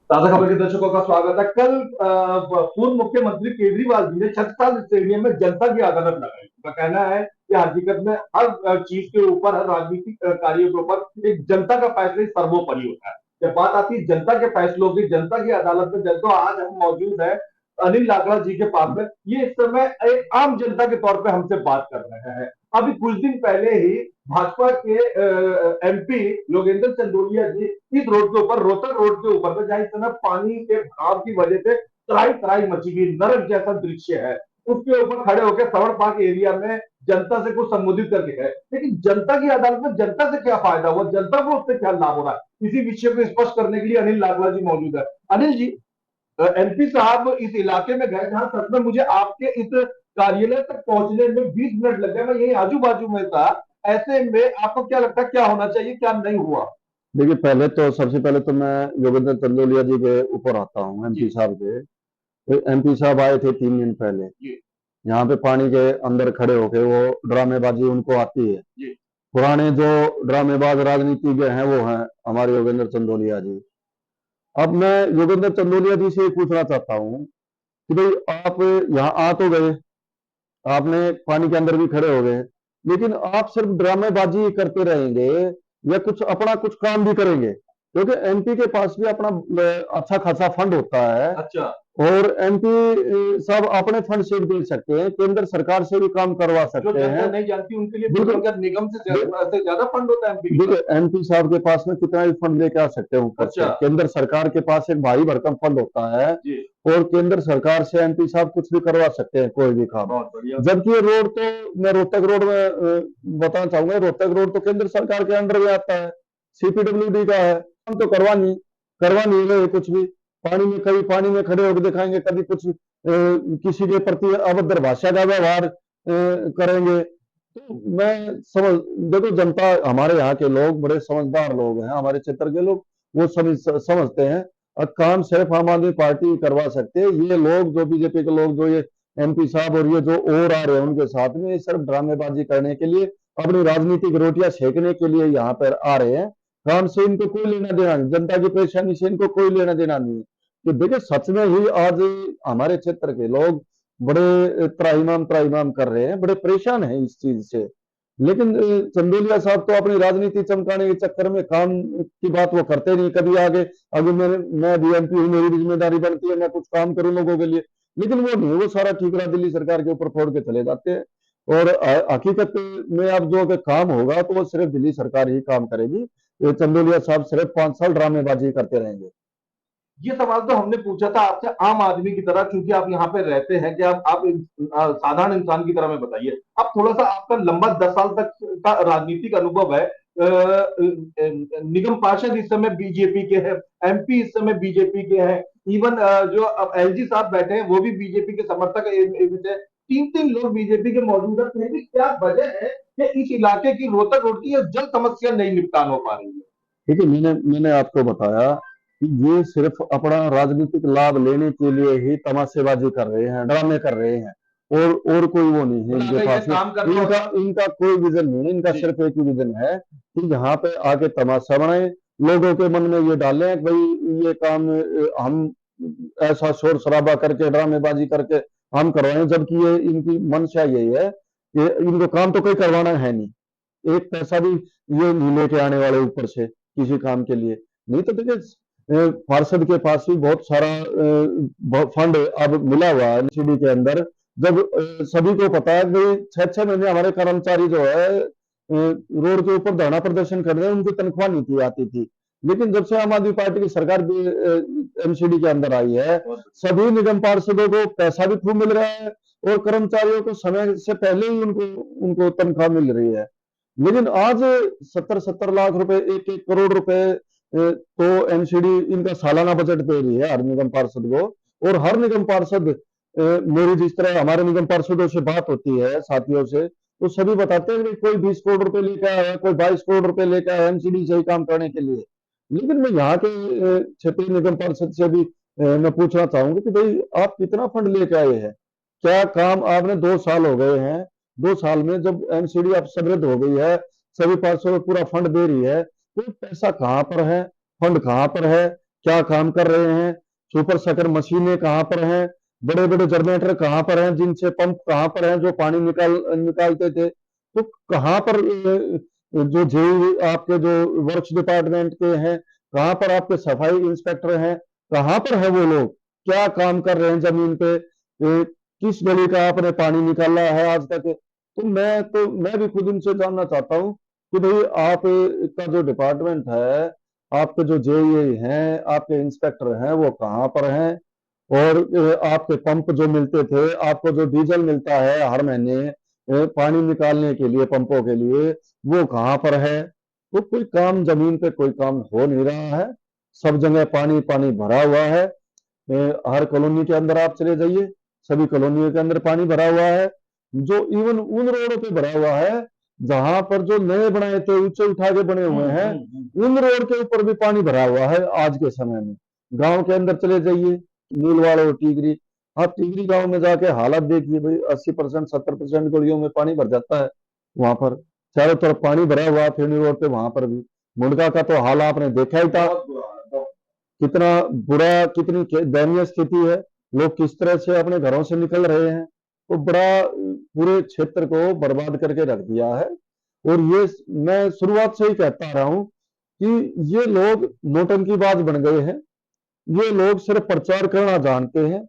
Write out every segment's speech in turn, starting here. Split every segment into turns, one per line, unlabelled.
ताजा खबर के दर्शकों का स्वागत है। कल पूर्व मुख्यमंत्री केजरीवाल जी ने छत्रसाल स्टेडियम में जनता की अदालत लगाई। उनका कहना है कि हकीकत में हर चीज के ऊपर, हर राजनीतिक कार्यों के ऊपर एक जनता का फैसला ही सर्वोपरि होता है। जब बात आती है जनता के फैसलों की, जनता की अदालत में, जब तो आज हम मौजूद है अनिल लाकड़ा जी के पास में। ये इस समय एक आम जनता के तौर पे हमसे बात कर रहे हैं। अभी कुछ दिन पहले ही भाजपा के एमपी योगेंद्र चंदोलिया जी इस रोड के ऊपर, रोहतक रोड के ऊपर में, जहां इस समय पानी के बहाव की वजह से तराई तराई मची हुई नरक जैसा दृश्य है, उसके ऊपर खड़े होकर सवर्ण पार्क एरिया में जनता से कुछ संबोधित करके गए। लेकिन जनता की अदालत में जनता से क्या फायदा हुआ, जनता को उससे क्या लाभ हो रहा है, इसी विषय को स्पष्ट करने के लिए अनिल लाखला जी मौजूद है। अनिल जी, एमपी साहब इस इलाके में गए जहां सच में मुझे आपके इस कार्यालय तक पहुंचने में 20 मिनट लग गए। मैं यही आजू बाजू में था। ऐसे में आपको क्या लगता है, क्या होना चाहिए, क्या नहीं हुआ?
देखिए, पहले तो सबसे पहले तो मैं योगेंद्र चंदोलिया जी के ऊपर आता हूँ, एमपी
जी।
साहब के। तो एमपी साहब आए थे 3 दिन पहले।
जी।
यहाँ पे पानी के अंदर खड़े होके वो ड्रामेबाजी उनको आती है।
जी।
पुराने जो ड्रामेबाज राजनीतिज्ञ हैं वो हैं हमारे योगेंद्र चंदोलिया जी। अब मैं योगेंद्र चंदोलिया जी से ये पूछना चाहता हूँ कि भाई, आप यहाँ आ तो गए, आपने पानी के अंदर भी खड़े हो गए, लेकिन आप सिर्फ ड्रामेबाजी करते रहेंगे या कुछ अपना कुछ काम भी करेंगे? क्योंकि एमपी के पास भी अपना अच्छा खासा फंड होता है।
अच्छा।
और एमपी साहब अपने फंड से भी दे सकते हैं, केंद्र सरकार से भी काम करवा
जो
सकते
जनता
हैं।
नहीं जानती उनके लिए
बिल्कुल।
नगर निगम से ज्यादा फंड होता है एमपी के पास।
देखिए, एमपी साहब के पास में कितना भी फंड लेके आ सकते हैं ऊपर
अच्छा।
से, केंद्र सरकार के पास एक भारी भरकम फंड होता है।
जी।
और केंद्र सरकार से एमपी साहब कुछ भी करवा सकते हैं, कोई भी काम।
बहुत बढ़िया।
जबकि ये रोड तो, मैं रोहतक रोड में बताना चाहूंगा, रोहतक रोड तो केंद्र सरकार के अंडर में आता है, सीपीडब्ल्यूडी का है। हम तो करवा नहीं रहे कुछ भी। पानी में, कभी पानी में खड़े होकर दिखाएंगे, कभी कुछ किसी के प्रति अभद्र भाषा का व्यवहार करेंगे। तो मैं समझ, देखो, जनता, हमारे यहाँ के लोग बड़े समझदार लोग हैं, हमारे क्षेत्र के लोग, वो समझते हैं। और काम सिर्फ आम आदमी पार्टी करवा सकते हैं। ये लोग जो बीजेपी के लोग, जो ये एमपी साहब और ये जो और आ रहे हैं उनके साथ में, ये सिर्फ ड्रामेबाजी करने के लिए, अपनी राजनीतिक रोटियां सेकने के लिए यहाँ पर आ रहे हैं। काम से इनको कोई लेना देना नहीं, जनता की परेशानी से इनको कोई लेना देना नहीं है। कि देखिए, सच में ही आज हमारे क्षेत्र के लोग बड़े त्राहिमाम त्राहिमाम कर रहे हैं, बड़े परेशान हैं इस चीज से। लेकिन चंदोलिया साहब तो अपनी राजनीति चमकाने के चक्कर में काम की बात वो करते नहीं कभी आगे। अभी मैं भी एमपी हूँ, मेरी भी जिम्मेदारी बनती है, मैं कुछ काम करूँ लोगों के लिए। लेकिन वो नहीं, वो सारा ठीकरा दिल्ली सरकार के ऊपर फोड़ के चले जाते हैं। और हकीकत में अब जो अगर काम होगा तो वो सिर्फ दिल्ली सरकार ही काम करेगी। ये चंदोलिया साहब सिर्फ 5 साल ड्रामेबाजी करते रहेंगे।
ये सवाल तो हमने पूछा था आपसे आम आदमी की तरह, क्योंकि आप यहाँ पे रहते हैं, कि आप साधारण इंसान की तरह में बताइए। आप थोड़ा सा, आपका लंबा 10 साल तक का राजनीतिक अनुभव है। निगम पार्षद इस समय बीजेपी के हैं, एमपी इस समय बीजेपी के हैं, इवन जो एलजी साहब बैठे हैं वो भी बीजेपी के समर्थक है। तीन तीन लोग बीजेपी के मौजूद है। फिर भी क्या वजह है कि इस इलाके की, रोहतक रोड की, जल समस्या नहीं निपटान हो पा रही है?
ठीक है, मैंने आपको बताया कि ये सिर्फ अपना राजनीतिक लाभ लेने के लिए ही तमाशेबाजी कर रहे हैं, ड्रामे कर रहे हैं। और कोई वो नहीं है
मतलब
इनके
अगर ये
पास में।
काम करना
इनका
होता।
इनका कोई विजन नहीं है, इनका
जी।
सिर्फ एक ही विजन है कि यहाँ पे आके तमाशा बनाए, लोगों के मन में ये डालें कि भाई ये काम हम ऐसा शोर शराबा करके, ड्रामेबाजी करके हम करवाएं। जबकि ये इनकी मंशा यही है कि इनको काम तो कोई करवाना है नहीं, एक पैसा भी ये नहीं लेके आने वाले ऊपर से किसी काम के लिए। नहीं तो देखिए, पार्षद के पास भी बहुत सारा फंड अब मिला हुआ है एनसीडी के अंदर। जब सभी को पता है कि 6-6 महीने हमारे कर्मचारी जो है रोड के ऊपर धरना प्रदर्शन कर रहे हैं, उनकी तनख्वाह नहीं की आती थी। लेकिन जब से आम आदमी पार्टी की सरकार भी एमसीडी के अंदर आई है, सभी निगम पार्षदों को पैसा भी खूब मिल रहा है, और कर्मचारियों को समय से पहले ही उनको उनको तनख्वाह मिल रही है। लेकिन आज 70-70 लाख रुपए, 1-1 करोड़ रुपए तो एमसीडी इनका सालाना बजट दे रही है हर निगम पार्षद को। और हर निगम पार्षद, मेरी जिस तरह हमारे निगम पार्षदों से बात होती है, साथियों से, तो सभी बताते हैं कि कोई 20 करोड़ रुपए लेकर आया है, कोई 22 करोड़ रुपए लेकर आया है एमसीडी से ही काम करने के लिए। लेकिन मैं यहाँ के क्षेत्रीय निगम पार्षद से भी मैं पूछना चाहूंगा कि भाई, आप कितना फंड लेके आए हैं? क्या काम आपने, 2 साल हो गए हैं, 2 साल में जब एमसीडी अब समृद्ध हो गई है, सभी पार्षदों को पूरा फंड दे रही है, तो पैसा कहाँ पर है, फंड कहाँ पर है? क्या काम कर रहे हैं, सुपर शटर मशीनें कहाँ पर हैं, बड़े बड़े जनरेटर कहाँ पर हैं, जिनसे पंप कहाँ पर हैं जो पानी निकालते थे, तो कहाँ पर जो जे आपके जो वर्क्स डिपार्टमेंट के हैं, कहाँ पर आपके सफाई इंस्पेक्टर हैं, कहाँ पर है वो लोग, क्या काम कर रहे हैं जमीन पे, किस गली का आपने पानी निकाला है आज तक। तो मैं भी खुद उनसे जानना चाहता हूँ कि भाई आप का जो डिपार्टमेंट है, आपके जो जेईई हैं, आपके इंस्पेक्टर हैं, वो कहाँ पर हैं, और आपके पंप जो मिलते थे, आपको जो डीजल मिलता है हर महीने पानी निकालने के लिए, पंपों के लिए, वो कहाँ पर है। तो कोई काम जमीन पे कोई काम हो नहीं रहा है, सब जगह पानी पानी भरा हुआ है। हर कॉलोनी के अंदर आप चले जाइए, सभी कॉलोनियों के अंदर पानी भरा हुआ है, जो इवन उन रोडों पे भरा हुआ है जहां पर जो नए बनाए थे, ऊंचे उठा के बने हुए हैं, उन रोड के ऊपर भी पानी भरा हुआ है आज के समय में। गांव के अंदर चले जाइए, नीलवाड़ और टिगरी, आप टिगरी गांव में जाके हालत देखिए भाई, 80% 70% गलियों में पानी भर जाता है। वहां पर चारों तरफ पानी भरा हुआ है, फेनी रोड पे वहां पर भी। मुंडका का तो हाल आपने देखा ही था, कितना बुरा, कितनी दयनीय स्थिति है, लोग किस तरह से अपने घरों से निकल रहे हैं। तो बड़ा पूरे क्षेत्र को बर्बाद करके रख दिया है। और ये मैं शुरुआत से ही कहता रहा हूं कि ये लोग नौटंकीबाज बन गए हैं, ये लोग सिर्फ प्रचार करना जानते हैं,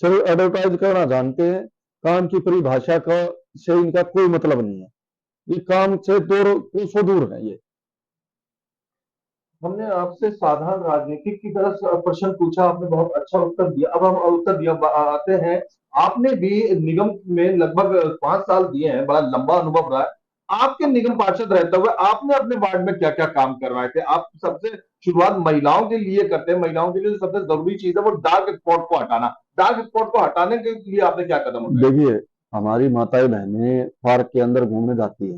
सिर्फ एडवर्टाइज करना जानते हैं, काम की परिभाषा का से इनका कोई मतलब नहीं है, ये काम से दूर, कोसों दूर है ये।
हमने आपसे साधारण राजनीतिक की तरह प्रश्न पूछा, आपने बहुत अच्छा उत्तर दिया। अब हम उत्तर दिया आते हैं, आपने भी निगम में लगभग 5 साल दिए हैं, बड़ा लंबा अनुभव रहा है। आपके निगम पार्षद रहते हुए आपने अपने वार्ड में क्या क्या काम करवाए थे? आप सबसे शुरुआत महिलाओं के लिए करते हैं, महिलाओं के लिए सबसे जरूरी चीज है वो डार्क स्पॉट को हटाना। डार्क स्पॉट को हटाने के लिए आपने क्या कदम उठाए?
देखिए, हमारी माताएं बहनें पार्क के अंदर घूमने जाती है,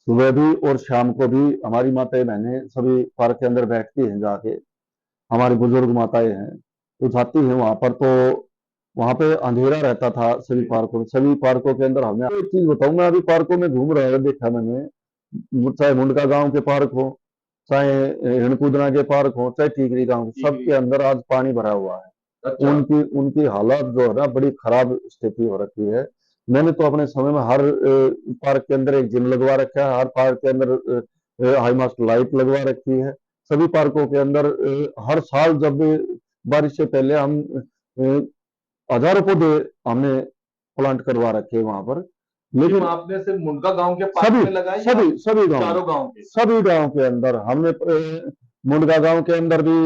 सुबह भी और शाम को भी हमारी माताएं बहनें सभी पार्क के अंदर बैठती हैं जाके, हमारी बुजुर्ग माताएं हैं तो जाती हैं वहां पर। तो वहां पे अंधेरा रहता था सभी पार्कों के अंदर। हमने एक चीज बताऊं, मैं अभी पार्कों में घूम रहा है, देखा मैंने, चाहे मुंडका गांव के पार्क हो, चाहे हिणकुदना के पार्क हो, चाहे टीकरी गांव, सबके अंदर आज पानी भरा हुआ है।
अच्छा।
उनकी उनकी हालत जो है ना, बड़ी खराब स्थिति हो रखी है। मैंने तो अपने समय में हर पार्क के अंदर एक जिम लगवा रखा है, हर पार्क के अंदर हाई मास्ट लाइट लगवा रखी है। सभी पार्कों के अंदर हर साल जब बारिश से पहले हम हजारों पौधे हमने प्लांट करवा रखे हैं वहां पर। लेकिन
आपने सिर्फ मुंडका गांव के पार्क
सभी
में लगाए या
सभी सभी गांव,
चारों गांव के?
सभी गांव के अंदर हमने मुंडका गांव के अंदर भी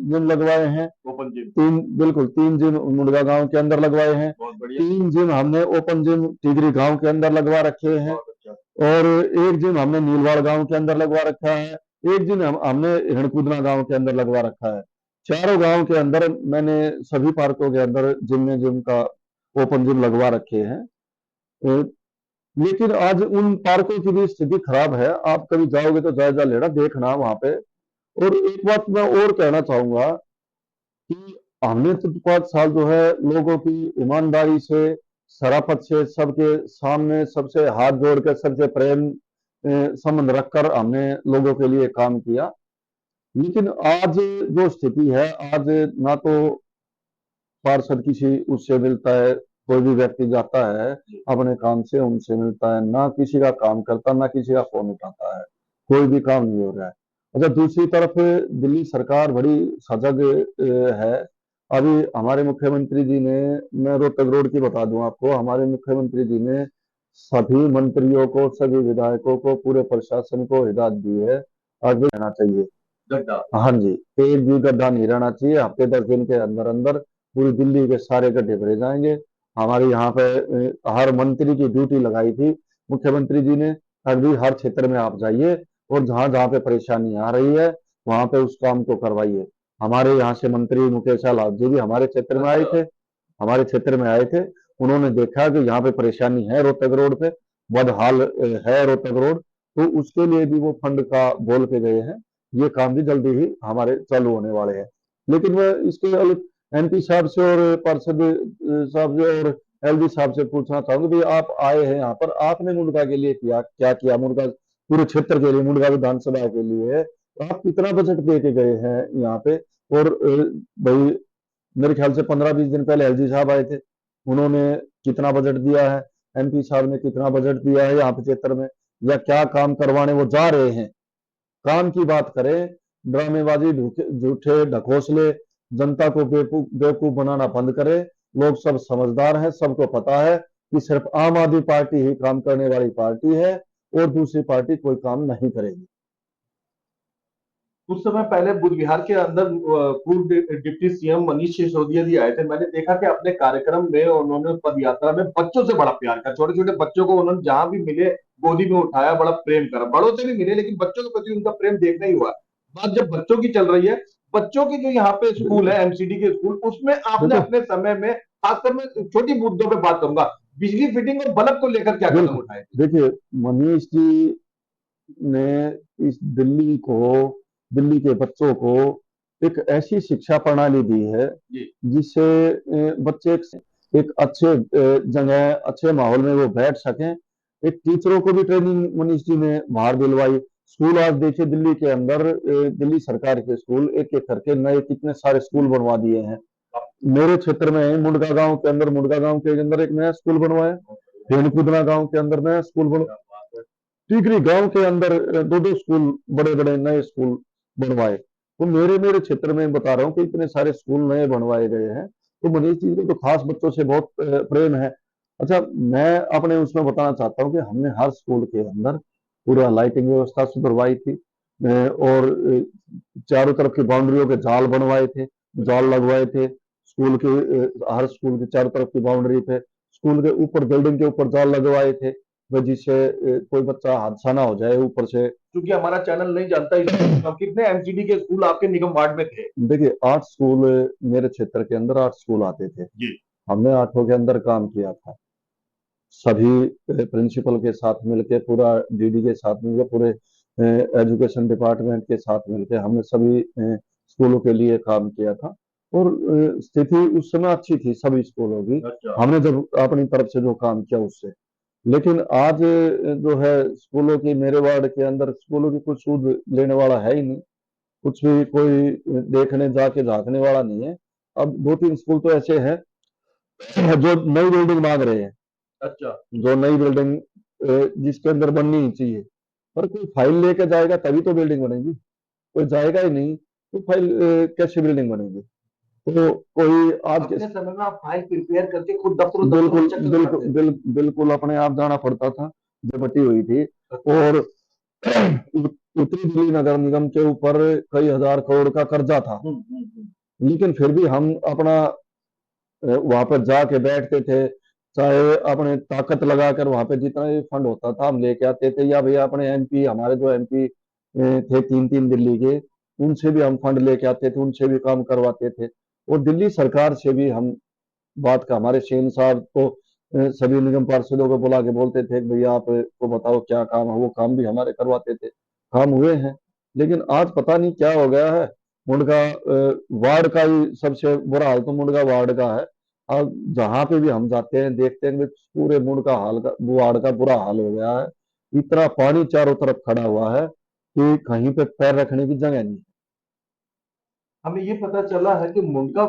जिम लगवाए हैं,
ओपन जिम?
बिल्कुल 3 जिम मुंडका गांव के अंदर लगवाए हैं।
बहुत बढ़िया।
3 जिम हमने ओपन जिम टिगरी गांव के अंदर लगवा रखे हैं,
बहुत अच्छा।
और एक जिम हमने नीलवाड़ गांव के अंदर लगवा रखा है, एक जिम हमने हिणकुदना गांव के अंदर लगवा रखा है। चारों गांव के अंदर मैंने सभी पार्कों के अंदर जिम का ओपन जिम लगवा रखे हैं। लेकिन आज उन पार्कों की भी स्थिति खराब है, आप कभी जाओगे तो जायजा लेना, देखना वहां पे। और एक बात मैं और कहना चाहूंगा कि हमने तो 5 साल जो है लोगों की ईमानदारी से, शराफत से, सबके सामने सबसे हाथ जोड़ कर, सबसे प्रेम संबंध रखकर हमने लोगों के लिए काम किया। लेकिन आज जो स्थिति है, आज ना तो पार्षद किसी उससे मिलता है, कोई भी व्यक्ति जाता है अपने काम से उनसे मिलता है, ना किसी का काम करता, ना किसी का फोन उठाता है, कोई भी काम नहीं हो रहा है। अच्छा, दूसरी तरफ दिल्ली सरकार बड़ी सजग है। अभी हमारे मुख्यमंत्री जी ने, मैं रोहतक रोड की बता दूं आपको, हमारे मुख्यमंत्री जी ने सभी मंत्रियों को, सभी विधायकों को, पूरे प्रशासन को हिदायत दी है आगे रहना चाहिए
गड्ढा।
हाँ जी, एक भी गड्ढा नहीं रहना चाहिए। हफ्ते 10 दिन के अंदर अंदर पूरी दिल्ली के सारे गड्ढे भरे जाएंगे। हमारे यहाँ पे हर मंत्री की ड्यूटी लगाई थी मुख्यमंत्री जी ने, अभी हर क्षेत्र में आप जाइए और जहां जहां पे परेशानी आ रही है वहां पे उस काम को करवाइए। हमारे यहाँ से मंत्री मुकेश लाल जी भी हमारे क्षेत्र में आए थे, हमारे क्षेत्र में आए थे। उन्होंने देखा कि यहाँ पे परेशानी है रोहतक रोड पे, बदहाल है रोहतक रोड, तो उसके लिए भी वो फंड का बोल के गए हैं। ये काम भी जल्दी ही हमारे चालू होने वाले हैं। लेकिन मैं इसके एमपी साहब से और पार्षद साहब से और एलडी साहब से पूछना चाहूंगा, भाई आप आए हैं यहाँ पर, आपने मुंडका के लिए किया क्या किया, मुंडका पूरे क्षेत्र के लिए, मुंडका विधानसभा के लिए आप कितना बजट दे के गए हैं यहाँ पे? और भाई मेरे ख्याल से 15-20 दिन पहले एलजी साहब आए थे, उन्होंने कितना बजट दिया है, एमपी साहब ने कितना बजट दिया है यहाँ पे क्षेत्र में, या क्या काम करवाने वो जा रहे हैं? काम की बात करें, ड्रामेबाजी, झूठे ढकोसले, जनता को बेवकूफ बनाना बंद करें। लोग सब समझदार हैं, सबको पता है कि सिर्फ आम आदमी पार्टी ही काम करने वाली पार्टी है और दूसरी पार्टी कोई काम नहीं करेगी।
कुछ समय पहले बुध विहार के अंदर पूर्व डिप्टी सीएम मनीष सिसोदिया जी आए थे। मैंने देखा कि अपने कार्यक्रम में उन्होंने पद यात्रा में बच्चों से बड़ा प्यार किया। छोटे छोटे बच्चों को उन्होंने जहां भी मिले गोदी में उठाया, बड़ा प्रेम करा। बड़ों से भी मिले लेकिन बच्चों के प्रति उनका प्रेम देखना ही हुआ। बात जब बच्चों की चल रही है, बच्चों की जो यहाँ पे स्कूल है एमसीडी के स्कूल, उसमें आपने
देखो,
अपने समय में, खासकर मैं छोटी मुद्दों पे बात करूंगा, बिजली फिटिंग और बल्ब को लेकर क्या कदम
बिल्कुल,
उठाए थे?
देखिए, मनीष जी ने इस दिल्ली के बच्चों को एक ऐसी शिक्षा प्रणाली दी है
जी।
जिससे बच्चे एक अच्छे जगह, अच्छे माहौल में वो बैठ सकें। एक टीचरों को भी ट्रेनिंग मनीष जी ने बाहर दिलवाई। स्कूल आज देखिए दिल्ली के अंदर, दिल्ली सरकार के स्कूल एक एक करके नए कितने सारे स्कूल बनवा दिए हैं। मेरे क्षेत्र में मुंडका गांव के अंदर एक नया स्कूल बनवाया, हेमकुदना गांव के अंदर नया स्कूल बनवाया, टीकरी गांव के अंदर दो दो स्कूल, बड़े बड़े नए स्कूल बनवाए। तो मेरे क्षेत्र में बता रहा हूँ कि इतने सारे स्कूल नए बनवाए गए हैं। तो मनीष जी को तो खास बच्चों से बहुत प्रेम है। अच्छा, मैं अपने उसमें बताना चाहता हूँ कि हमने हर स्कूल के अंदर पूरा लाइटिंग व्यवस्था सुधरवाई थी, और चारों तरफ की बाउंड्रियों के जाल बनवाए थे, जाल लगवाए थे। स्कूल के हर स्कूल की चारों तरफ की बाउंड्री पे, स्कूल के ऊपर, बिल्डिंग के ऊपर जाल लगवाए थे, जिससे कोई बच्चा हादसा ना हो जाए ऊपर से।
क्योंकि हमारा चैनल नहीं जानता कितने एमसीडी के स्कूल आपके निगम वार्ड में थे?
देखिए, 8 स्कूल मेरे क्षेत्र के अंदर 8 स्कूल आते थे।
जी।
हमने 8 के अंदर काम किया था, सभी प्रिंसिपल के साथ मिलके, पूरा डीडी के साथ मिलके, पूरे एजुकेशन डिपार्टमेंट के साथ मिलके हमने सभी स्कूलों के लिए काम किया था। और स्थिति उस समय अच्छी थी सभी स्कूलों की।
अच्छा।
हमने जब अपनी तरफ से जो काम किया उससे, लेकिन आज जो है स्कूलों की, मेरे वार्ड के अंदर स्कूलों की कुछ सूद लेने वाला है ही नहीं, कुछ भी कोई देखने जाके झांकने वाला नहीं है। अब 2-3 स्कूल तो ऐसे हैं जो नई बिल्डिंग मांग रहे हैं,
अच्छा।
जो नई बिल्डिंग जिसके अंदर बननी ही चाहिए, पर कोई फाइल लेके जाएगा तभी तो बिल्डिंग बनेगी। कोई जाएगा ही नहीं तो फाइल कैसे बिल्डिंग बनेगी? तो कोई आज के,
अपने समय में आप फाइल प्रिपेयर करके खुद दफ्तरों दफ्तरों में
बिल्कुल
चक्कर
बिल्कुल
काटते थे?
बिल्कुल अपने आप जाना पड़ता था, जब बटी हुई थी। और उत्तरी दिल्ली नगर निगम के ऊपर कई हजार करोड़ का कर्जा था, लेकिन फिर भी हम अपना वहां पर जाके बैठते थे, चाहे अपने ताकत लगाकर वहां पे जितना भी फंड होता था हम लेके आते थे, या भैया अपने एमपी, हमारे जो एमपी थे 3-3 दिल्ली के, उनसे भी हम फंड लेके आते थे, उनसे भी काम करवाते थे। और दिल्ली सरकार से भी हम बात का, हमारे सीएम साहब को सभी निगम पार्षदों को बुला के बोलते थे कि भैया आप को बताओ क्या काम है, वो काम भी हमारे करवाते थे, काम हुए हैं। लेकिन आज पता नहीं क्या हो गया है, मुंडका वार्ड का ही सबसे बुरा हाल तो मुंडका वार्ड का है। अब जहां पे भी हम जाते हैं देखते हैं कि पूरे मुंडका हाल का, वार्ड का बुरा हाल हो गया है। इतना पानी चारों तरफ खड़ा हुआ है कि कहीं पे पैर रखने की जगह नहीं।
हमें ये पता चला है कि मुंडका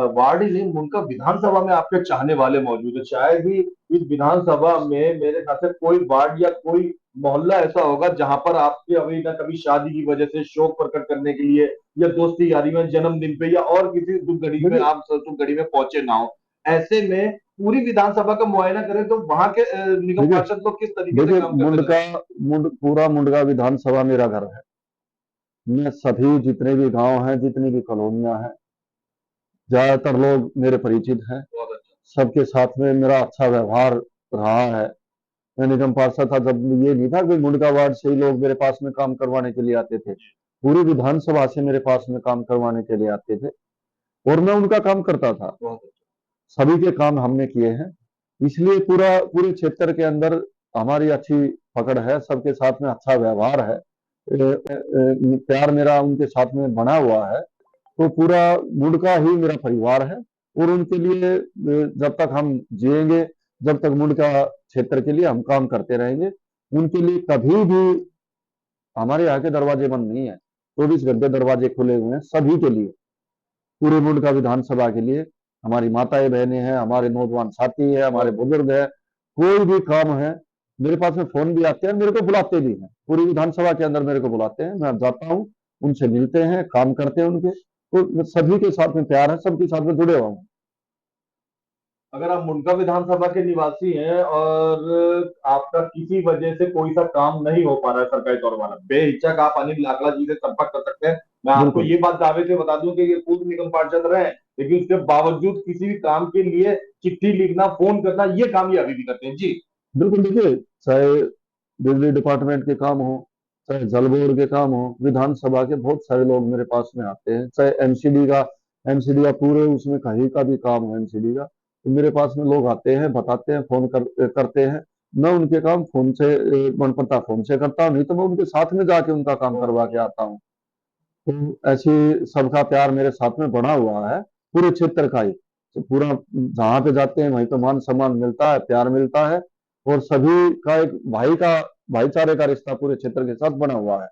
वार्ड ही नहीं, मुंडका विधानसभा में आपके चाहने वाले मौजूद है। शायद ही इस विधानसभा में मेरे ख्याल से कोई वार्ड या कोई मोहल्ला ऐसा होगा जहां पर आपके अभी ना कभी शादी की वजह से शोक प्रकट करने के लिए, या दोस्ती यारी में, जन्मदिन पे, या और किसी दुख घड़ी में
देखिए
आप सुख घड़ी में पहुंचे ना हो। ऐसे में पूरी विधानसभा का मुआयना करें तो वहां के निगम
देखिए
पार्षद लोग किस तरीके से
देखिए
काम करते नजर?
मुंडका, पूरा मुंडका विधानसभा मेरा घर है। मैं सभी जितने भी गांव हैं, जितनी भी कॉलोनियां हैं, ज्यादातर लोग मेरे परिचित हैं।
बहुत अच्छा।
सबके साथ में मेरा अच्छा व्यवहार रहा है। मैं निगम पार्षद था जब ये नहीं था कि मुंडका वार्ड से ही लोग मेरे पास में काम करवाने के लिए आते थे, पूरी विधानसभा से मेरे पास में काम करवाने के लिए आते थे, और मैं उनका काम करता था।
बहुत अच्छा।
सभी के काम हमने किए हैं, इसलिए पूरे क्षेत्र के अंदर हमारी अच्छी पकड़ है, सबके साथ में अच्छा व्यवहार है, प्यार मेरा उनके साथ में बना हुआ है। तो पूरा मुंडका ही मेरा परिवार है, और उनके लिए जब तक हम जिएंगे, जब तक मुंडका क्षेत्र के लिए हम काम करते रहेंगे, उनके लिए कभी भी हमारे यहाँ के दरवाजे बंद नहीं है। 24 घंटे दरवाजे खुले हुए हैं सभी के लिए, पूरे मुंडका विधानसभा के लिए। हमारी माताएं बहनें हैं, हमारे नौजवान साथी है, हमारे बुजुर्ग है, कोई भी काम है मेरे पास में फोन भी आते हैं, मेरे को बुलाते भी हैं, पूरी विधानसभा के अंदर मेरे को बुलाते हैं, मैं जाता हूँ, उनसे मिलते हैं, काम करते हैं उनके, तो सभी के साथ में प्यार है, सबके साथ में जुड़े हुआ हूँ।
अगर आप मुंडका विधानसभा के निवासी हैं और आपका किसी वजह से कोई सा काम नहीं हो पा रहा है सरकारी तौर वाला, बेहिचक आप अनिल लाखड़ा जी से संपर्क कर सकते हैं। मैं आपको
बिल्कुल
ये बात दावे से बता दूं कि ये पूर्व निगम पार्षद रहे हैं, लेकिन उसके बावजूद किसी भी काम के लिए चिट्ठी लिखना, फोन करना, ये काम ये अभी भी करते हैं जी।
बिल्कुल, देखिए चाहे बिजली डिपार्टमेंट के काम हो, चाहे जल बोर्ड के काम हो, विधानसभा के बहुत सारे लोग मेरे पास में आते हैं, चाहे एमसीडी का पूरे उसमें कहीं का भी काम हो एमसीडी का, तो मेरे पास में लोग आते हैं, बताते हैं, करते हैं। मैं उनके काम फोन से मन पड़ता फोन से करता हूँ, नहीं तो मैं उनके साथ में जाके उनका काम करवा के आता हूँ। तो ऐसे सबका प्यार मेरे साथ में बना हुआ है, पूरे क्षेत्र का ही। तो पूरा जहाँ पे जाते हैं वहीं पे मान सम्मान मिलता है, प्यार मिलता है, और सभी का एक भाईचारे का रिश्ता पूरे क्षेत्र के साथ बना हुआ है।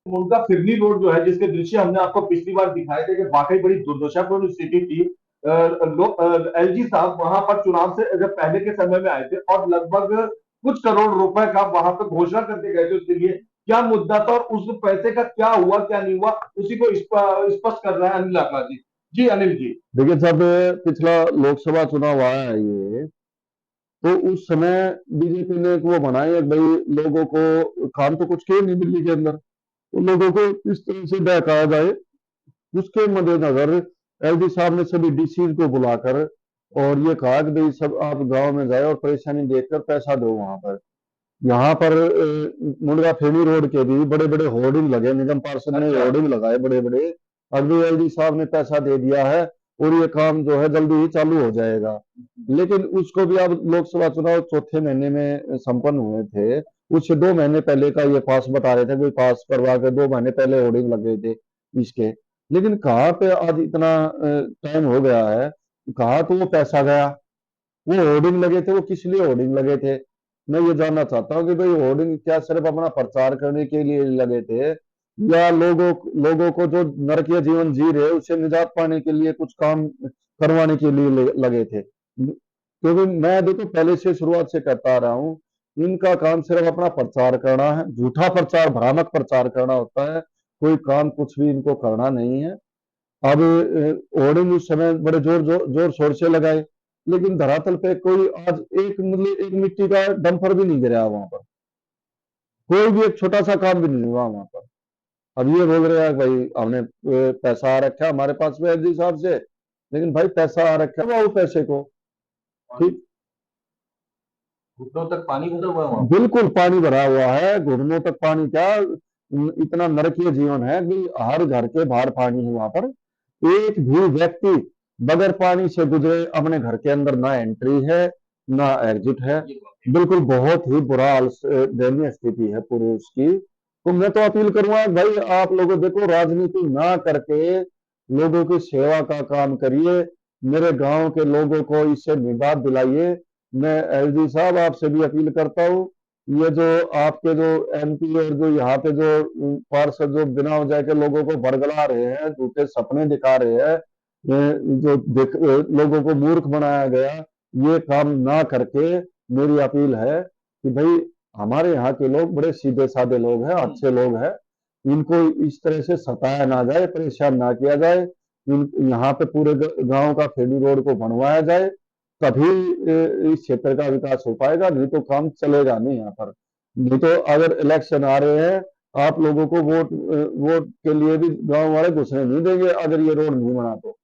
उनका फिरनी रोड जो है, जिसके दृश्य हमने आपको पिछली बार दिखाए थे कि वाकई बड़ी दुर्दशापूर्ण स्थिति थी। एलजी साहब वहां पर चुनाव से जब पहले के समय में आए थे और लगभग कुछ करोड़ रुपए का वहां पर घोषणा करके गए थे उसके लिए। क्या मुद्दा था और उस पैसे का क्या हुआ क्या नहीं हुआ, उसी को स्पष्ट कर रहा है अनिल लाखड़ा जी। जी अनिल जी।
देखिए, जब पिछला लोकसभा चुनाव आया है ये, तो उस समय बीजेपी ने एक वो बनाया भाई, लोगों को काम तो कुछ किए नहीं दिल्ली के अंदर, तो लोगों को इस तरह से बहकाया जाए, उसके मद्देनजर एलजी साहब ने सभी डीसी को बुलाकर और ये कहा कि भाई सब आप गांव में जाए और परेशानी देखकर पैसा दो वहां पर। यहाँ पर मुंडका फेनी रोड के भी बड़े बड़े होर्डिंग लगे, निगम पार्षद ने होर्डिंग लगाए बड़े बड़े, अभी एलजी साहब ने पैसा दे दिया है और ये काम जो है जल्दी ही चालू हो जाएगा। लेकिन उसको भी अब लोकसभा चुनाव चौथे महीने में संपन्न हुए थे, उससे 2 महीने पहले का ये पास बता रहे थे कि पास करवा के 2 महीने पहले होर्डिंग लगे थे इसके। लेकिन कहाँ पे आज इतना टाइम हो गया है, कहाँ तो वो पैसा गया, वो होर्डिंग लगे थे वो किस लिए होर्डिंग लगे थे? मैं ये जानना चाहता हूँ कि भाई होर्डिंग क्या सिर्फ अपना प्रचार करने के लिए लगे थे, या लोगों लोगों को जो नरकीय जीवन जी रहे उससे निजात पाने के लिए कुछ काम करवाने के लिए लगे थे? क्योंकि मैं देखो पहले से शुरुआत से कहता आ रहा हूँ, इनका काम सिर्फ अपना प्रचार करना है, झूठा प्रचार, भ्रामक प्रचार करना होता है, कोई काम कुछ भी इनको करना नहीं है। अब होर्डिंग उस समय बड़े जोर शोर से लगाए, लेकिन धरातल पे कोई आज एक मतलब एक मिट्टी का डंपर भी नहीं गिरा वहां पर, कोई भी एक छोटा सा काम भी नहीं हुआ वहां पर। अब ये बोल रहे हैं भाई हमने पैसा आ रखा है हमारे पास में एलजी साहब से, लेकिन भाई पैसा आ रखा है वो पैसे को, ठीक,
घुटनों तक पानी भरा हुआ है वहां।
बिल्कुल पानी भरा हुआ है, घुटनों तक पानी, क्या इतना नरकीय जीवन है कि हर घर के बाहर पानी है वहां पर। एक भी व्यक्ति बगैर पानी से गुजरे अपने घर के अंदर ना एंट्री है ना एग्जिट है। बिल्कुल बहुत ही बुरा दयनीय स्थिति है पूरी उसकी। तो मैं तो अपील करूंगा भाई, आप लोगों देखो राजनीति ना करके लोगों की सेवा का काम करिए, मेरे गांव के लोगों को इससे निजात दिलाइए। मैं एलजी साहब आपसे भी अपील करता हूँ, ये जो आपके जो एमपी और जो यहाँ पे जो पार्षद जो बिना वजह के लोगों को बरगला रहे हैं, झूठे सपने दिखा रहे हैं, लोगों को मूर्ख बनाया गया, ये काम ना करके मेरी अपील है कि भाई हमारे यहाँ के लोग बड़े सीधे साधे लोग हैं, अच्छे लोग हैं, इनको इस तरह से सताया ना जाए, परेशान ना किया जाए। यहाँ पे पूरे गांव का फेडी रोड को बनवाया जाए, तभी इस क्षेत्र का विकास हो पाएगा, नहीं तो काम चलेगा नहीं यहाँ पर। नहीं तो अगर इलेक्शन आ रहे हैं, आप लोगों को वोट के लिए भी गांव वाले घुसने नहीं देंगे अगर ये रोड नहीं बना तो।